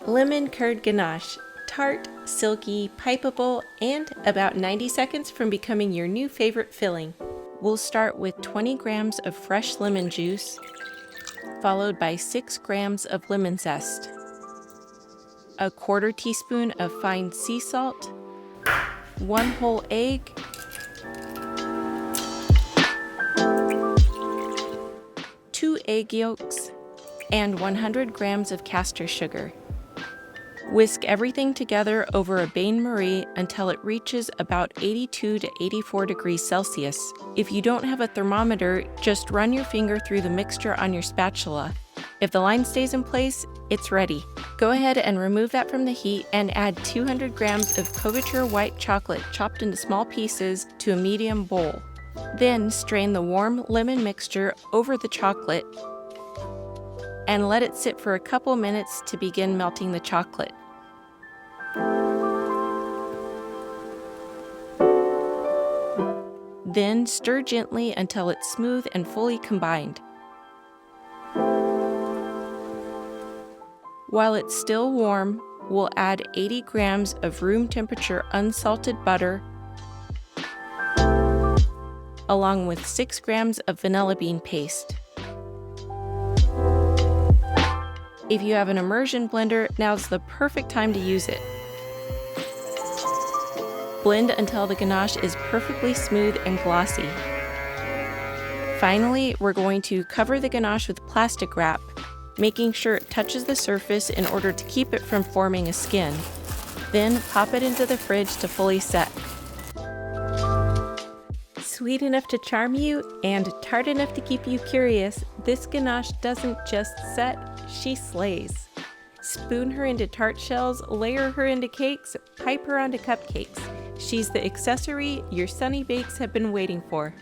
Lemon curd ganache, tart, silky, pipeable, and about 90 seconds from becoming your new favorite filling. We'll start with 20 grams of fresh lemon juice, followed by 6 grams of lemon zest, a quarter teaspoon of fine sea salt, 1 whole egg, 2 egg yolks, and 100 grams of castor sugar. Whisk everything together over a bain-marie until it reaches about 82 to 84 degrees Celsius. If you don't have a thermometer, just run your finger through the mixture on your spatula. If the line stays in place, it's ready. Go ahead and remove that from the heat and add 200 grams of couverture white chocolate chopped into small pieces to a medium bowl. Then strain the warm lemon mixture over the chocolate and let it sit for a couple minutes to begin melting the chocolate. Then stir gently until it's smooth and fully combined. While it's still warm, we'll add 80 grams of room temperature unsalted butter, along with 6 grams of vanilla bean paste. If you have an immersion blender, now's the perfect time to use it. Blend until the ganache is perfectly smooth and glossy. Finally, we're going to cover the ganache with plastic wrap, making sure it touches the surface in order to keep it from forming a skin. Then pop it into the fridge to fully set. Sweet enough to charm you and tart enough to keep you curious, this ganache doesn't just set, she slays. Spoon her into tart shells, layer her into cakes, pipe her onto cupcakes. She's the accessory your sunny bakes have been waiting for.